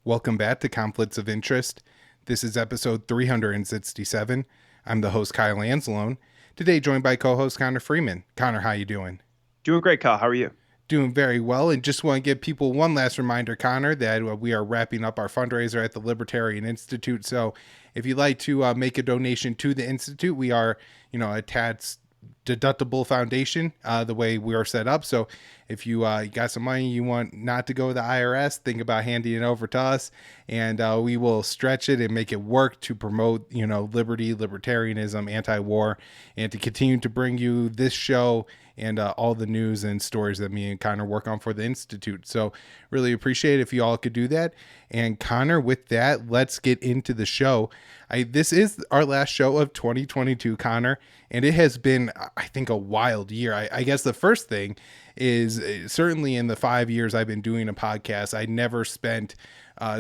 Welcome back to Conflicts of Interest. This is episode 367. I'm the host, Kyle Anzalone. Today joined by co-host Connor Freeman. Connor, how you doing? Doing great, Kyle. How are you? Doing very well, and just want to give people one last reminder, Connor, that we are wrapping up our fundraiser at the Libertarian Institute. So if you'd like to make a donation to the Institute, we are, a tax deductible foundation, the way we are set up. So if you got some money you want not to go to the IRS, think about handing it over to us, and we will stretch it and make it work to promote, liberty, libertarianism, anti-war, and to continue to bring you this show and all the news and stories that me and Connor work on for the Institute. So really appreciate it if you all could do that. And Connor, with that, let's get into the show. This is our last show of 2022, Connor, and it has been, I think, a wild year. I guess the first thing is certainly in the 5 years I've been doing a podcast, I never spent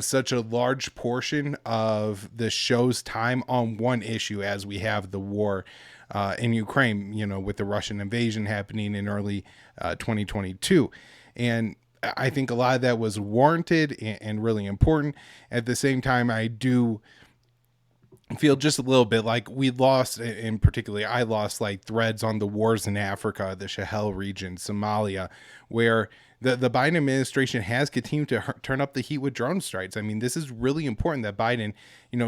such a large portion of the show's time on one issue as we have the war in Ukraine, with the Russian invasion happening in early 2022. And I think a lot of that was warranted and really important. At the same time, I do feel just a little bit like we lost, in particularly I lost like threads on the wars in Africa, the Sahel region, Somalia, where the Biden administration has continued to turn up the heat with drone strikes. I mean, this is really important that Biden,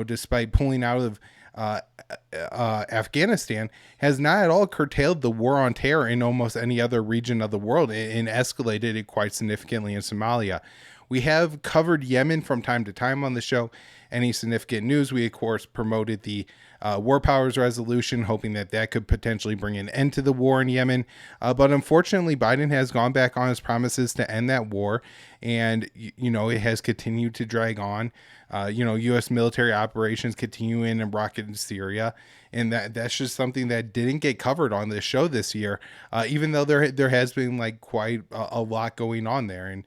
despite pulling out of Afghanistan, has not at all curtailed the war on terror in almost any other region of the world and escalated it quite significantly in Somalia. We have covered Yemen from time to time on the show. Any significant news, we of course promoted the War Powers Resolution, hoping that could potentially bring an end to the war in Yemen. But unfortunately, Biden has gone back on his promises to end that war, and it has continued to drag on. U.S. military operations continue in Iraq and Syria, and that's just something that didn't get covered on this show this year, even though there has been like quite a lot going on there. And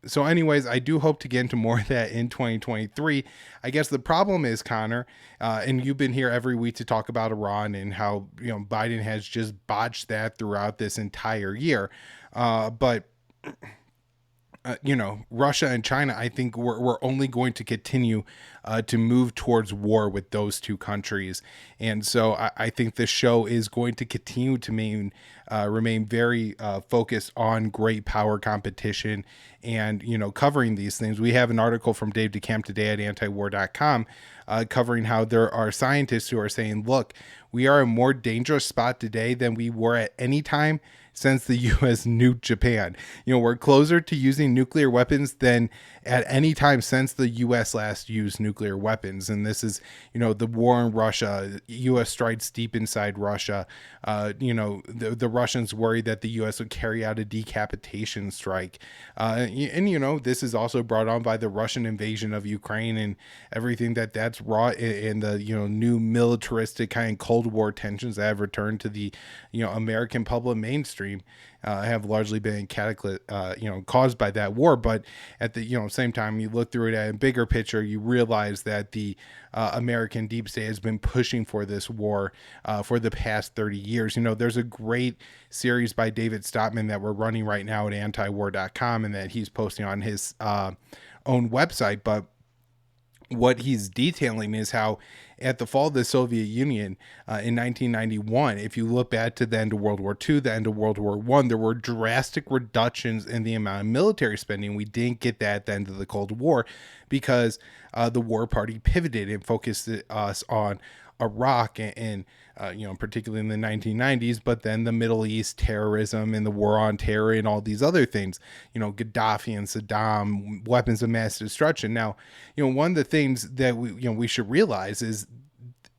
so anyways, I do hope to get into more of that in 2023. I guess the problem is, Connor, and you've been here every week to talk about Iran and how, Biden has just botched that throughout this entire year. But Russia and China, I think we're only going to continue to move towards war with those two countries. And so I think this show is going to continue to remain very focused on great power competition and, covering these things. We have an article from Dave DeCamp today at antiwar.com covering how there are scientists who are saying, look, we are a more dangerous spot today than we were at any time since the U.S. nuked Japan. We're closer to using nuclear weapons than at any time since the U.S. last used nuclear weapons. And this is, the war in Russia, U.S. strikes deep inside Russia. The Russians worried that the U.S. would carry out a decapitation strike. This is also brought on by the Russian invasion of Ukraine and everything that's wrought in the, new militaristic kind of Cold War tensions that have returned to the, American public mainstream. Have largely been caused by that war. But at the same time, you look through it at a bigger picture, you realize that the American deep state has been pushing for this war for the past 30 years. There's a great series by David Stockman that we're running right now at antiwar.com and that he's posting on his own website. But what he's detailing is how at the fall of the Soviet Union in 1991, if you look back to the end of World War II, the end of World War I, there were drastic reductions in the amount of military spending. We didn't get that at the end of the Cold War because the war party pivoted and focused us on Iraq and particularly in the 1990s, but then the Middle East, terrorism and the war on terror and all these other things, Gaddafi and Saddam, weapons of mass destruction. Now, one of the things that we should realize is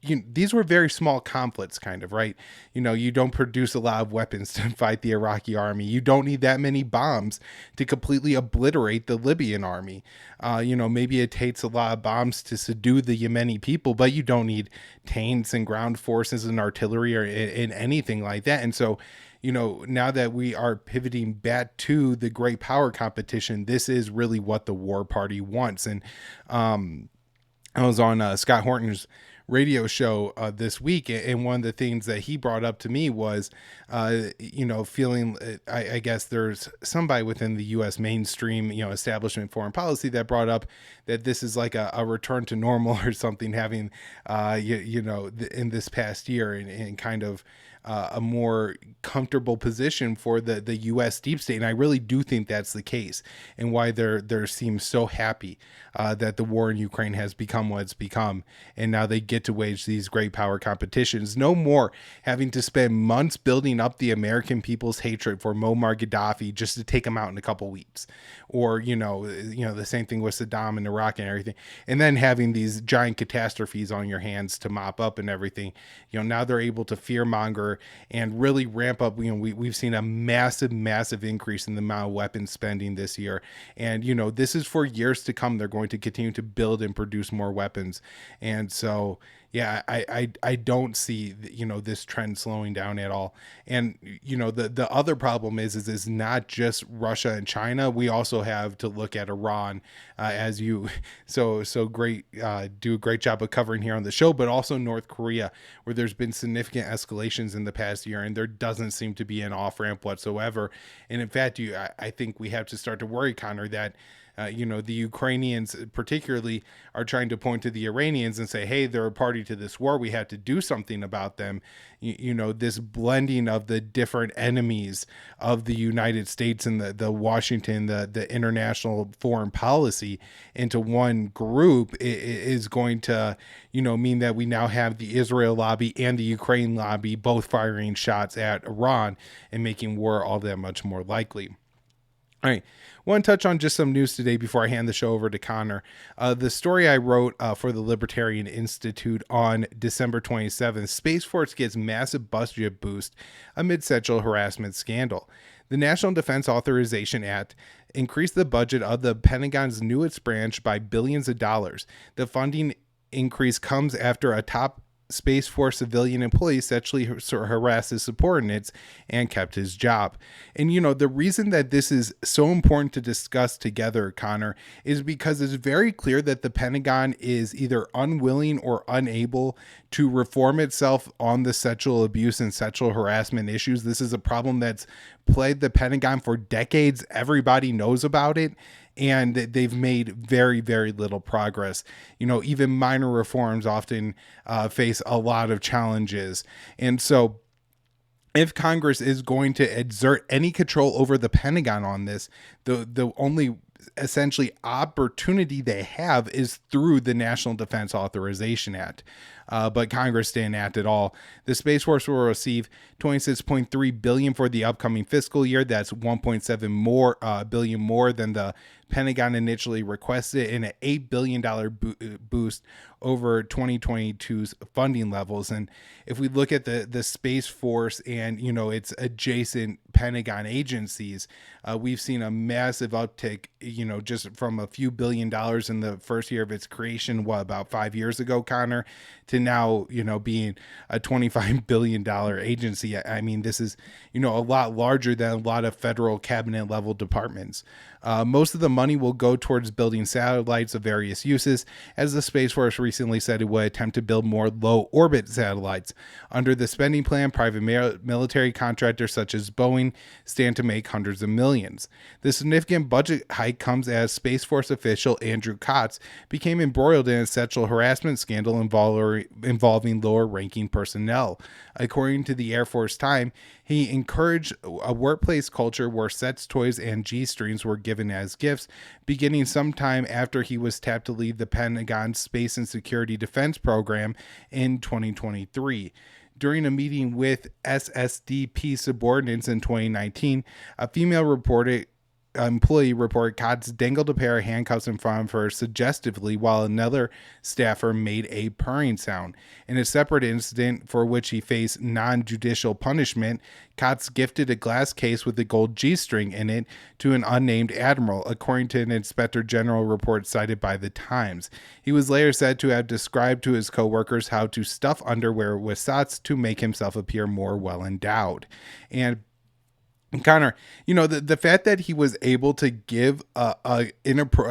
these were very small conflicts, kind of, right? You don't produce a lot of weapons to fight the Iraqi army. You don't need that many bombs to completely obliterate the Libyan army. Maybe it takes a lot of bombs to subdue the Yemeni people, but you don't need tanks and ground forces and artillery or in anything like that. And so, now that we are pivoting back to the great power competition, this is really what the war party wants. And I was on Scott Horton's radio show this week, and one of the things that he brought up to me was, feeling, I guess there's somebody within the U.S. mainstream, establishment foreign policy that brought up that this is like a return to normal or something, having, in this past year, and kind of a more comfortable position for the U.S. deep state. And I really do think that's the case, and why they're seems so happy that the war in Ukraine has become what it's become. And now they get to wage these great power competitions. No more having to spend months building up the American people's hatred for Muammar Gaddafi just to take him out in a couple weeks. Or, the same thing with Saddam in Iraq and everything. And then having these giant catastrophes on your hands to mop up and everything. Now they're able to fear monger and really ramp up. We've seen a massive increase in the amount of weapons spending this year. And, this is for years to come. They're going to continue to build and produce more weapons. And so, yeah, I don't see, this trend slowing down at all. And, the other problem is not just Russia and China. We also have to look at Iran, as you so great, do a great job of covering here on the show, but also North Korea, where there's been significant escalations in the past year, and there doesn't seem to be an off ramp whatsoever. And in fact, I think we have to start to worry, Connor, that the Ukrainians particularly are trying to point to the Iranians and say, hey, they're a party to this war. We have to do something about them. This blending of the different enemies of the United States and the Washington, the international foreign policy into one group is going to, mean that we now have the Israel lobby and the Ukraine lobby both firing shots at Iran and making war all that much more likely. All right. I want to touch on just some news today before I hand the show over to Connor. The story I wrote for the Libertarian Institute on December 27th, Space Force gets massive budget boost amid sexual harassment scandal. The National Defense Authorization Act increased the budget of the Pentagon's newest branch by billions of dollars. The funding increase comes after a top Space Force civilian employee sexually harassed his subordinates and kept his job. And, the reason that this is so important to discuss together, Connor, is because it's very clear that the Pentagon is either unwilling or unable to reform itself on the sexual abuse and sexual harassment issues. This is a problem that's plagued the Pentagon for decades. Everybody knows about it. And they've made very, very little progress. Even minor reforms often face a lot of challenges. And so if Congress is going to exert any control over the Pentagon on this, the only essentially opportunity they have is through the National Defense Authorization Act. But Congress didn't act at all. The Space Force will receive $26.3 billion for the upcoming fiscal year. That's $1.7 billion more than the Pentagon initially requested, and an $8 billion boost over 2022's funding levels. And if we look at the Space Force and, its adjacent Pentagon agencies, we've seen a massive uptick, just from a few $1 billion in the first year of its creation, about 5 years ago, Connor, to now, being a $25 billion agency. I mean, this is, a lot larger than a lot of federal cabinet level departments. Most of the money will go towards building satellites of various uses, as the Space Force recently said it would attempt to build more low-orbit satellites. Under the spending plan, private military contractors such as Boeing stand to make hundreds of millions. The significant budget hike comes as Space Force official Andrew Kotz became embroiled in a sexual harassment scandal involving lower-ranking personnel. According to the Air Force Time, he encouraged a workplace culture where sex toys and G-strings were given as gifts, beginning sometime after he was tapped to lead the Pentagon's Space and Security Defense Program in 2023. During a meeting with SSDP subordinates in 2019, a female employee reported Kotz dangled a pair of handcuffs in front of her suggestively while another staffer made a purring sound. In a separate incident for which he faced non-judicial punishment, Kotz gifted a glass case with a gold G-string in it to an unnamed admiral, according to an Inspector General report cited by the Times. He was later said to have described to his co-workers how to stuff underwear with sots to make himself appear more well-endowed. And Connor, the fact that he was able to give a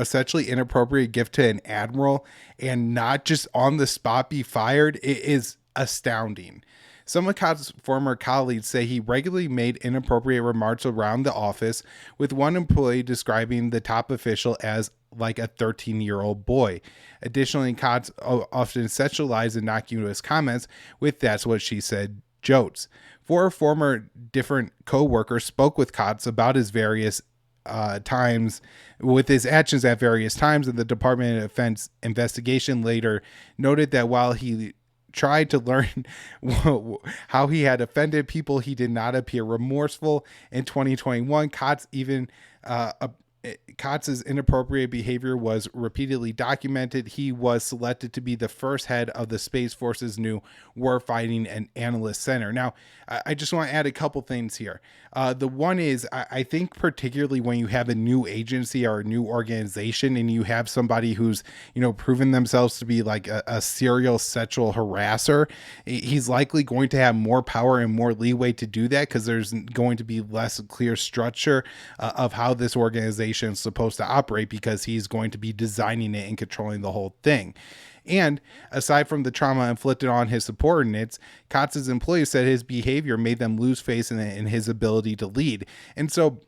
sexually inappropriate gift to an admiral and not just on the spot be fired is astounding. Some of Cott's former colleagues say he regularly made inappropriate remarks around the office, with one employee describing the top official as like a 13-year-old boy. Additionally, Cott's often sexualized innocuous comments with "that's what she said" jokes. Four former different co-workers spoke with Kotz about his various times with his actions at various times, and the Department of Defense investigation later noted that while he tried to learn how he had offended people, he did not appear remorseful. In 2021, Kotz's inappropriate behavior was repeatedly documented. He was selected to be the first head of the Space Force's new Warfighting and Analyst Center. Now, I just want to add a couple things here. The one is, I think particularly when you have a new agency or a new organization and you have somebody who's, proven themselves to be like a serial sexual harasser, he's likely going to have more power and more leeway to do that because there's going to be less clear structure of how this organization is supposed to operate because he's going to be designing it and controlling the whole thing. And aside from the trauma inflicted on his subordinates, Kotz's employees said his behavior made them lose faith in his ability to lead. And so,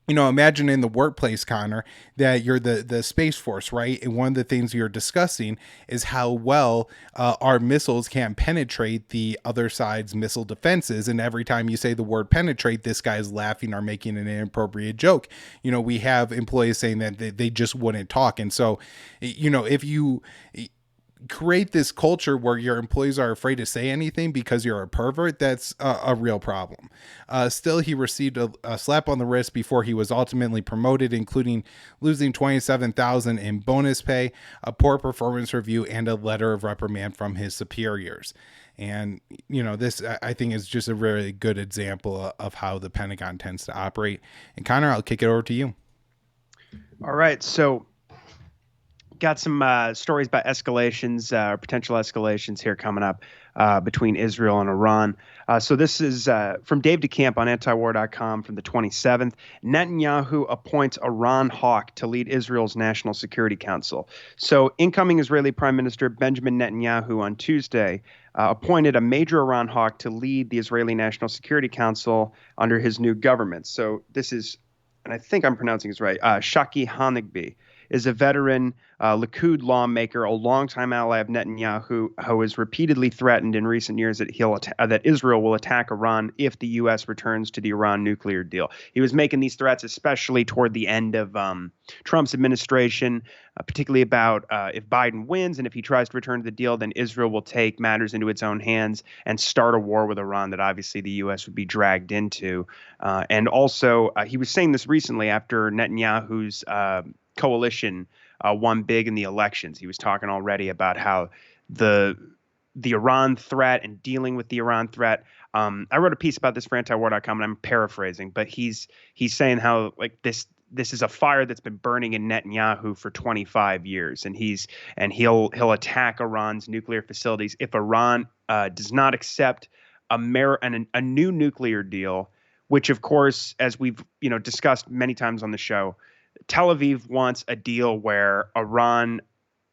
imagine in the workplace, Connor, that you're the Space Force, right? And one of the things you're discussing is how well our missiles can penetrate the other side's missile defenses. And every time you say the word penetrate, this guy's laughing or making an inappropriate joke. We have employees saying that they just wouldn't talk. And so, if you create this culture where your employees are afraid to say anything because you're a pervert, that's a real problem. Still, he received a slap on the wrist before he was ultimately promoted, including losing $27,000 in bonus pay, a poor performance review, and a letter of reprimand from his superiors. And, this I think is just a really good example of how the Pentagon tends to operate. And Connor, I'll kick it over to you. All right. So got some stories about escalations, potential escalations here coming up between Israel and Iran. So this is from Dave DeCamp on antiwar.com from the 27th. Netanyahu appoints Iran hawk to lead Israel's National Security Council. So incoming Israeli Prime Minister Benjamin Netanyahu on Tuesday appointed a major Iran hawk to lead the Israeli National Security Council under his new government. So this is, and I think I'm pronouncing this right, Shaki Hanegbi is a veteran Likud lawmaker, a longtime ally of Netanyahu, who has repeatedly threatened in recent years that that Israel will attack Iran if the U.S. returns to the Iran nuclear deal. He was making these threats especially toward the end of Trump's administration, particularly about if Biden wins and if he tries to return to the deal, then Israel will take matters into its own hands and start a war with Iran that obviously the U.S. would be dragged into. And also, he was saying this recently after Netanyahu's coalition won big in the elections. He was talking already about how the Iran threat and dealing with the Iran threat. I wrote a piece about this for antiwar.com, and I'm paraphrasing, but he's saying how like this is a fire that's been burning in Netanyahu for 25 years, and he'll attack Iran's nuclear facilities if Iran does not accept a new nuclear deal, which of course, as we've discussed many times on the show, Tel Aviv wants a deal where Iran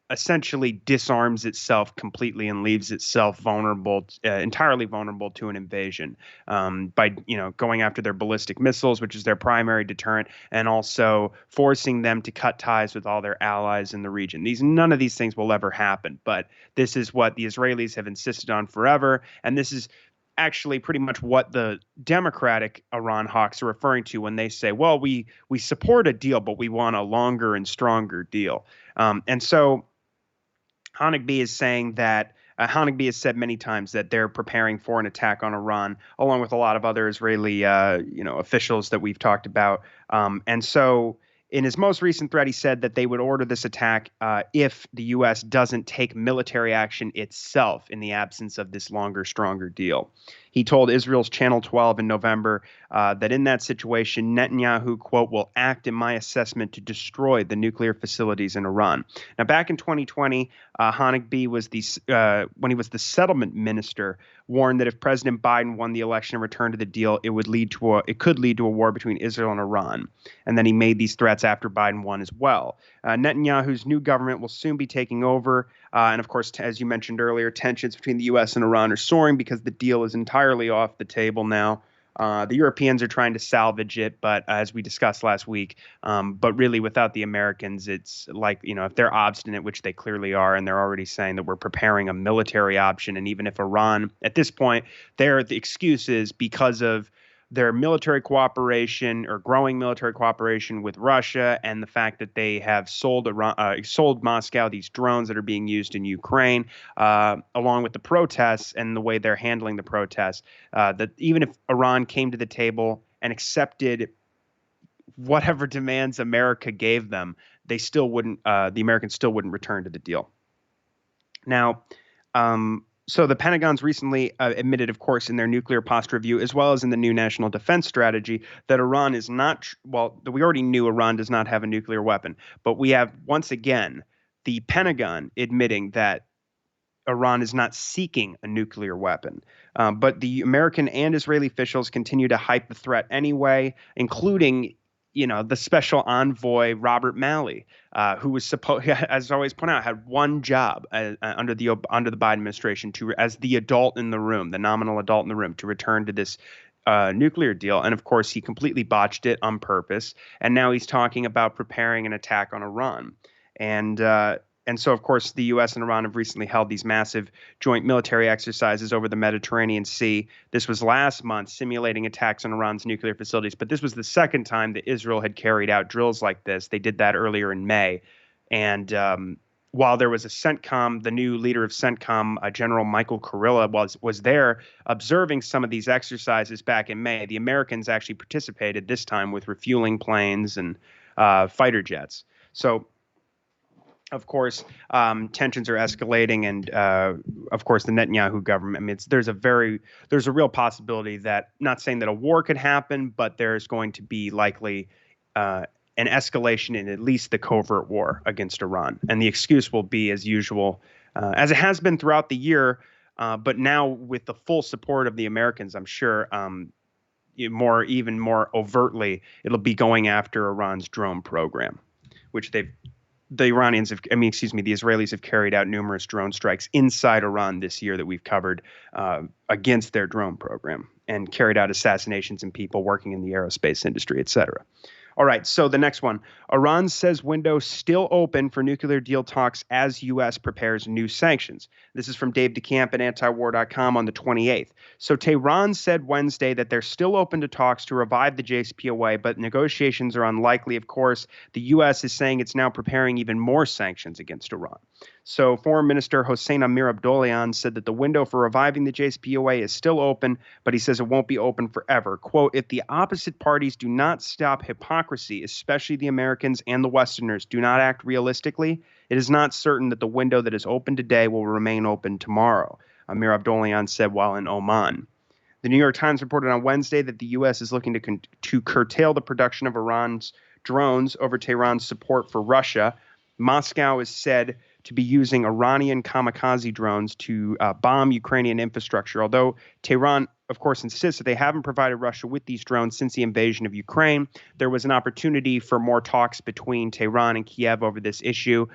essentially disarms itself completely and leaves itself entirely vulnerable to an invasion by going after their ballistic missiles, which is their primary deterrent, and also forcing them to cut ties with all their allies in the region. None of these things will ever happen, but this is what the Israelis have insisted on forever, and this is actually pretty much what the Democratic Iran hawks are referring to when they say, well, we support a deal, but we want a longer and stronger deal. And so Hanegbi is saying that Hanegbi has said many times that they're preparing for an attack on Iran, along with a lot of other Israeli officials that we've talked about. And so in his most recent threat, he said that they would order this attack if the U.S. doesn't take military action itself in the absence of this longer, stronger deal. He told Israel's Channel 12 in November that in that situation, Netanyahu, quote, will act in my assessment to destroy the nuclear facilities in Iran. Now, back in 2020, Hanegbi was when he was the settlement minister, warned that if President Biden won the election and returned to the deal, it could lead to a war between Israel and Iran. And then he made these threats after Biden won as well. Netanyahu's new government will soon be taking over. And of course, as you mentioned earlier, tensions between the U.S. and Iran are soaring because the deal is entirely off the table now. The Europeans are trying to salvage it, but as we discussed last week, but really without the Americans, it's like, if they're obstinate, which they clearly are, and they're already saying that we're preparing a military option. And even if Iran, at this point, the excuse is because of their military cooperation or growing military cooperation with Russia, and the fact that they have sold Moscow these drones that are being used in Ukraine, along with the protests and the way they're handling the protests, that even if Iran came to the table and accepted whatever demands America gave them, they still wouldn't. The Americans still wouldn't return to the deal. Now, so the Pentagon's recently admitted, of course, in their nuclear posture review, as well as in the new national defense strategy, that Iran is not, we already knew Iran does not have a nuclear weapon, but we have, once again, the Pentagon admitting that Iran is not seeking a nuclear weapon. But the American and Israeli officials continue to hype the threat anyway, including the special envoy, Robert Malley, who was supposed, as I always point out, had one job under the Biden administration as the adult in the room, the nominal adult in the room, to return to this nuclear deal. And of course, he completely botched it on purpose. And now he's talking about preparing an attack on Iran. And so, of course, the U.S. and Iran have recently held these massive joint military exercises over the Mediterranean Sea. This was last month, simulating attacks on Iran's nuclear facilities. But this was the second time that Israel had carried out drills like this. They did that earlier in May. And while there was a CENTCOM, the new leader of CENTCOM, General Michael Kurilla, was there observing some of these exercises back in May. The Americans actually participated this time with refueling planes and fighter jets. So, of course, tensions are escalating, and of course, the Netanyahu government. I mean, there's a real possibility that, not saying that a war could happen, but there's going to be likely an escalation in at least the covert war against Iran, and the excuse will be, as usual, as it has been throughout the year, but now with the full support of the Americans, I'm sure. Even more overtly, it'll be going after Iran's drone program, which the Israelis have carried out numerous drone strikes inside Iran this year that we've covered against their drone program, and carried out assassinations in people working in the aerospace industry, et cetera. All right, so the next one. Iran says window still open for nuclear deal talks as U.S. prepares new sanctions. This is from Dave DeCamp at antiwar.com on the 28th. So Tehran said Wednesday that they're still open to talks to revive the JCPOA, but negotiations are unlikely. Of course, the U.S. is saying it's now preparing even more sanctions against Iran. So Foreign Minister Hossein Amir-Abdollahian said that the window for reviving the JCPOA is still open, but he says it won't be open forever. Quote, if the opposite parties do not stop hypocrisy, especially the Americans and the Westerners do not act realistically, it is not certain that the window that is open today will remain open tomorrow, Amir-Abdollahian said while in Oman. The New York Times reported on Wednesday that the U.S. is looking to curtail the production of Iran's drones over Tehran's support for Russia. Moscow is said to be using Iranian kamikaze drones to bomb Ukrainian infrastructure, although Tehran, of course, insists that they haven't provided Russia with these drones since the invasion of Ukraine. There was an opportunity for more talks between Tehran and Kiev over this issue,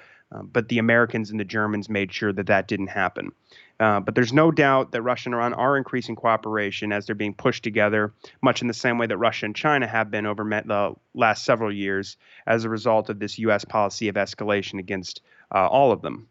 but the Americans and the Germans made sure that that didn't happen. But there's no doubt that Russia and Iran are increasing cooperation as they're being pushed together, much in the same way that Russia and China have been over the last several years as a result of this U.S. policy of escalation against all of them.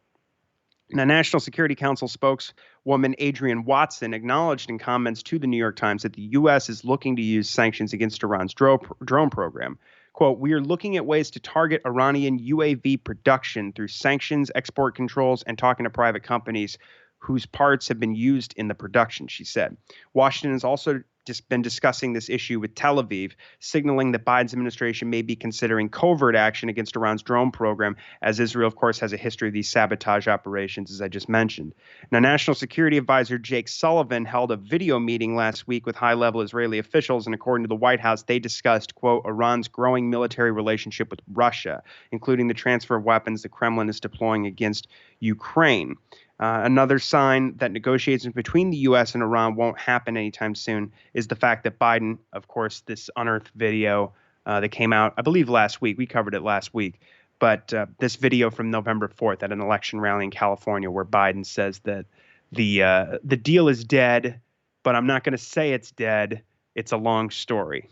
Now, National Security Council spokeswoman Adrienne Watson acknowledged in comments to the New York Times that the U.S. is looking to use sanctions against Iran's drone program. Quote, we are looking at ways to target Iranian UAV production through sanctions, export controls, and talking to private companies whose parts have been used in the production, she said. Washington has also just been discussing this issue with Tel Aviv, signaling that Biden's administration may be considering covert action against Iran's drone program, as Israel, of course, has a history of these sabotage operations, as I just mentioned. Now, National Security Advisor Jake Sullivan held a video meeting last week with high-level Israeli officials, and according to the White House, they discussed, quote, Iran's growing military relationship with Russia, including the transfer of weapons the Kremlin is deploying against Ukraine. Another sign that negotiations between the U.S. and Iran won't happen anytime soon is the fact that Biden, of course, this unearthed video that came out, I believe, last week. We covered it last week. But this video from November 4th at an election rally in California where Biden says that the deal is dead, but I'm not going to say it's dead. It's a long story.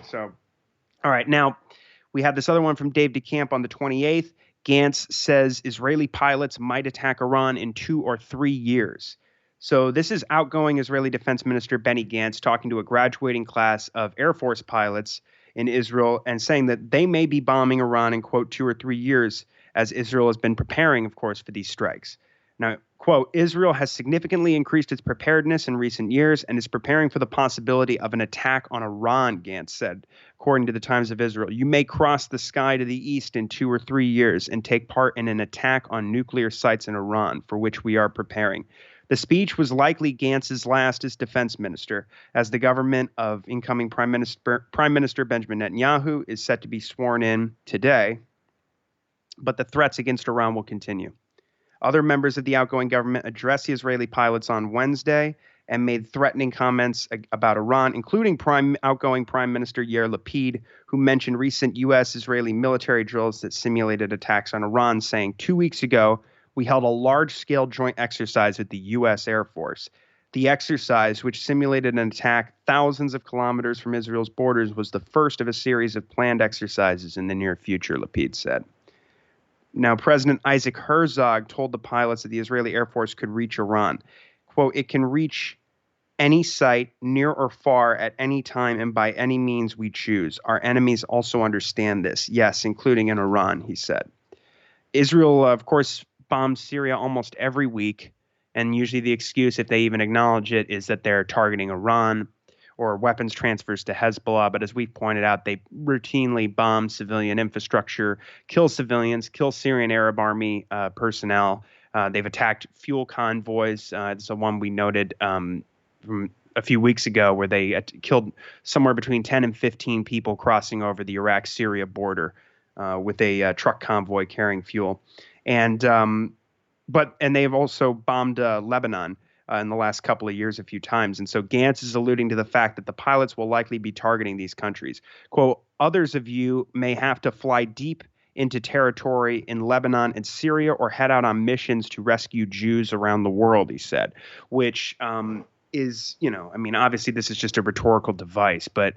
So, all right. Now, we have this other one from Dave DeCamp on the 28th. Gantz says Israeli pilots might attack Iran in 2 or 3 years. So this is outgoing Israeli Defense Minister Benny Gantz talking to a graduating class of Air Force pilots in Israel and saying that they may be bombing Iran in, quote, 2 or 3 years, as Israel has been preparing, of course, for these strikes. Now, quote, Israel has significantly increased its preparedness in recent years and is preparing for the possibility of an attack on Iran, Gantz said, according to the Times of Israel. You may cross the sky to the east in 2 or 3 years and take part in an attack on nuclear sites in Iran, for which we are preparing. The speech was likely Gantz's last as defense minister, as the government of incoming Prime Minister Benjamin Netanyahu is set to be sworn in today, but the threats against Iran will continue. Other members of the outgoing government addressed the Israeli pilots on Wednesday and made threatening comments about Iran, including outgoing Prime Minister Yair Lapid, who mentioned recent U.S.-Israeli military drills that simulated attacks on Iran, saying 2 weeks ago, we held a large-scale joint exercise with the U.S. Air Force. The exercise, which simulated an attack thousands of kilometers from Israel's borders, was the first of a series of planned exercises in the near future, Lapid said. Now, President Isaac Herzog told the pilots that the Israeli Air Force could reach Iran. Quote, it can reach any site, near or far, at any time and by any means we choose. Our enemies also understand this. Yes, including in Iran, he said. Israel, of course, bombs Syria almost every week. And usually the excuse, if they even acknowledge it, is that they're targeting Iran or weapons transfers to Hezbollah. But as we've pointed out, they routinely bomb civilian infrastructure, kill civilians, kill Syrian Arab Army personnel. They've attacked fuel convoys. It's the one we noted from a few weeks ago where they killed somewhere between 10 and 15 people crossing over the Iraq-Syria border with a truck convoy carrying fuel. And they've also bombed Lebanon in the last couple of years a few times. And so Gantz is alluding to the fact that the pilots will likely be targeting these countries. Quote, others of you may have to fly deep into territory in Lebanon and Syria or head out on missions to rescue Jews around the world, he said, which is, obviously this is just a rhetorical device, but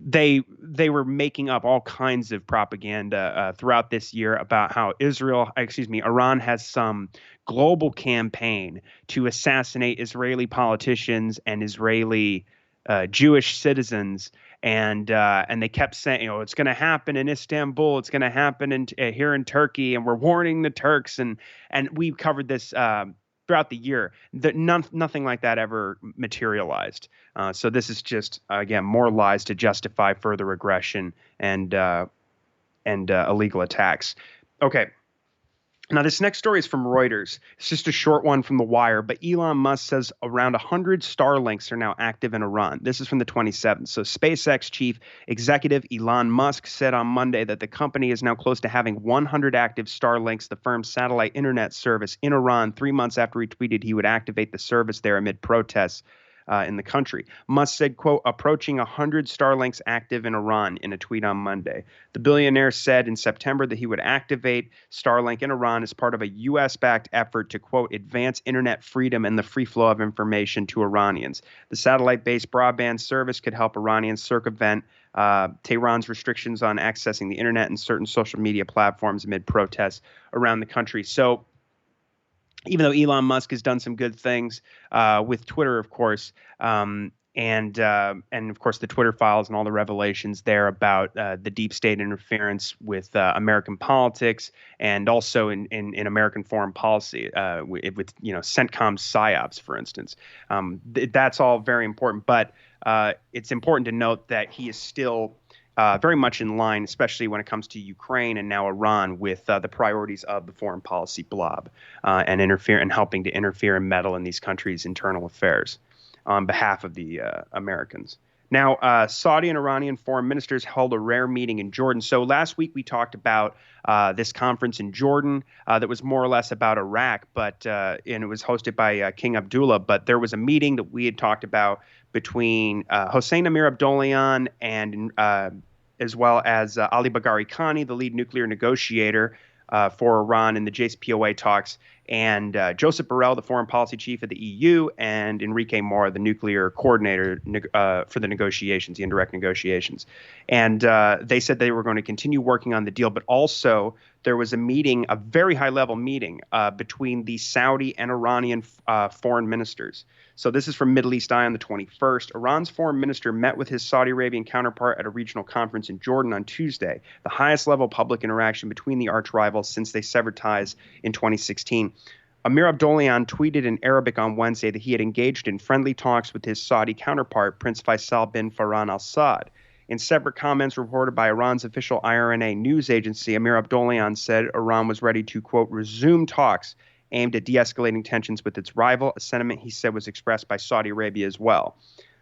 they were making up all kinds of propaganda throughout this year about how Iran has some global campaign to assassinate Israeli politicians and Israeli Jewish citizens. And they kept saying, it's going to happen in Istanbul. It's going to happen here in Turkey. And we're warning the Turks. And we covered this throughout the year. Nothing like that ever materialized. So this is just, again, more lies to justify further aggression and illegal attacks. Okay. Now, this next story is from Reuters. It's just a short one from The Wire, but Elon Musk says around 100 Starlinks are now active in Iran. This is from the 27th. So SpaceX chief executive Elon Musk said on Monday that the company is now close to having 100 active Starlinks, the firm's satellite internet service, in Iran 3 months after he tweeted he would activate the service there amid protests in the country. Musk said, quote, approaching 100 Starlinks active in Iran in a tweet on Monday. The billionaire said in September that he would activate Starlink in Iran as part of a U.S.-backed effort to, quote, advance internet freedom and the free flow of information to Iranians. The satellite-based broadband service could help Iranians circumvent Tehran's restrictions on accessing the internet and certain social media platforms amid protests around the country. So even though Elon Musk has done some good things with Twitter, of course, and and of course the Twitter files and all the revelations there about the deep state interference with American politics and also in American foreign policy with CENTCOM psyops, for instance. That's all very important, but it's important to note that he is still very much in line, especially when it comes to Ukraine and now Iran, with the priorities of the foreign policy blob and helping to interfere and meddle in these countries' internal affairs on behalf of the Americans. Now, Saudi and Iranian foreign ministers held a rare meeting in Jordan. So last week we talked about this conference in Jordan that was more or less about Iraq, and it was hosted by King Abdullah. But there was a meeting that we had talked about between Hossein Amir Abdollahian and as well as Ali Bagheri Khani, the lead nuclear negotiator for Iran in the JCPOA talks, and Joseph Borrell, the foreign policy chief of the EU, and Enrique Mora, the nuclear coordinator for the negotiations, the indirect negotiations. And they said they were going to continue working on the deal, but also there was a meeting, a very high-level meeting between the Saudi and Iranian foreign ministers. So this is from Middle East Eye on the 21st. Iran's foreign minister met with his Saudi Arabian counterpart at a regional conference in Jordan on Tuesday, the highest-level public interaction between the arch-rivals since they severed ties in 2016. Amir Abdollahian tweeted in Arabic on Wednesday that he had engaged in friendly talks with his Saudi counterpart, Prince Faisal bin Farhan Al Saud. In separate comments reported by Iran's official IRNA news agency, Amir Abdollahian said Iran was ready to, quote, resume talks aimed at de-escalating tensions with its rival, a sentiment he said was expressed by Saudi Arabia as well.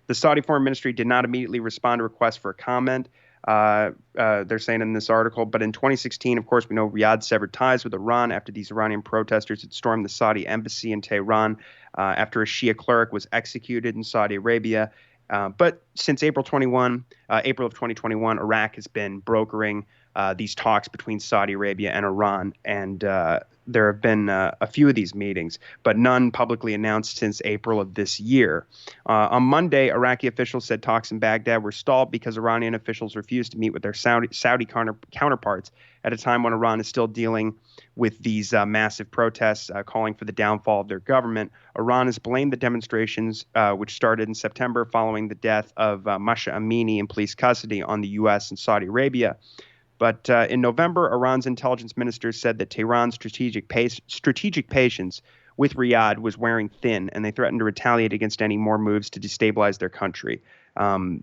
The Saudi Foreign Ministry did not immediately respond to requests for a comment. They're saying in this article, but in 2016, of course, we know Riyadh severed ties with Iran after these Iranian protesters had stormed the Saudi embassy in Tehran after a Shia cleric was executed in Saudi Arabia. But since April of 2021, Iraq has been brokering these talks between Saudi Arabia and Iran, and there have been a few of these meetings, but none publicly announced since April of this year. On Monday, Iraqi officials said talks in Baghdad were stalled because Iranian officials refused to meet with their Saudi counterparts at a time when Iran is still dealing with these massive protests calling for the downfall of their government. Iran has blamed the demonstrations, which started in September following the death of Masha Amini in police custody, on the U.S. and Saudi Arabia. But in November, Iran's intelligence minister said that Tehran's strategic patience with Riyadh was wearing thin, and they threatened to retaliate against any more moves to destabilize their country. And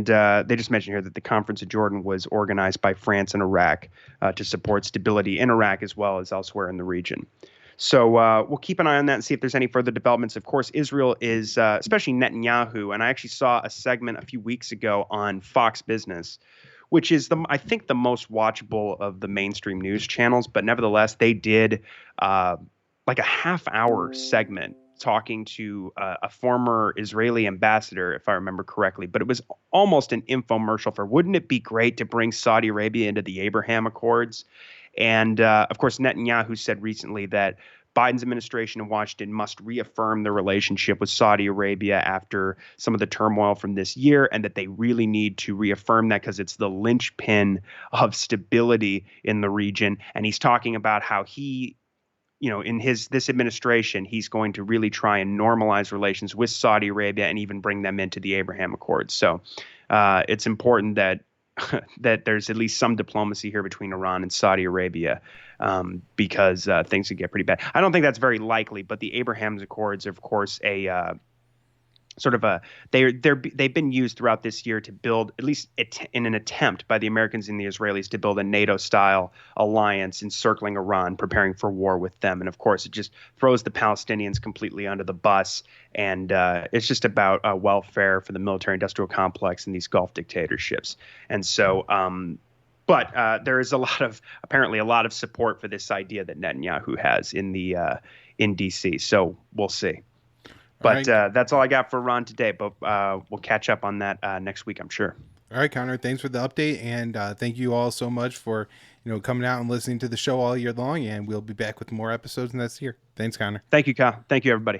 they just mentioned here that the conference in Jordan was organized by France and Iraq to support stability in Iraq as well as elsewhere in the region. So we'll keep an eye on that and see if there's any further developments. Of course, Israel is, especially Netanyahu, and I actually saw a segment a few weeks ago on Fox Business, which is, I think, the most watchable of the mainstream news channels. But nevertheless, they did like a half-hour segment talking to a former Israeli ambassador, if I remember correctly. But it was almost an infomercial for, wouldn't it be great to bring Saudi Arabia into the Abraham Accords? And, of course, Netanyahu said recently that Biden's administration in Washington must reaffirm the relationship with Saudi Arabia after some of the turmoil from this year, and that they really need to reaffirm that because it's the linchpin of stability in the region. And he's talking about how he, in this administration, he's going to really try and normalize relations with Saudi Arabia and even bring them into the Abraham Accords. So it's important that there's at least some diplomacy here between Iran and Saudi Arabia, because things could get pretty bad. I don't think that's very likely, but the Abraham Accords are, of course, a sort of they've been used throughout this year to build, at least in an attempt by the Americans and the Israelis, to build a NATO-style alliance encircling Iran, preparing for war with them. And of course, it just throws the Palestinians completely under the bus. And it's just about welfare for the military-industrial complex and these Gulf dictatorships. And so, but there is apparently a lot of support for this idea that Netanyahu has in D.C. So we'll see. But that's all I got for Ron today. But we'll catch up on that next week, I'm sure. All right, Connor, thanks for the update. And thank you all so much for coming out and listening to the show all year long. And we'll be back with more episodes next year. Thanks, Connor. Thank you, Kyle. Thank you, everybody.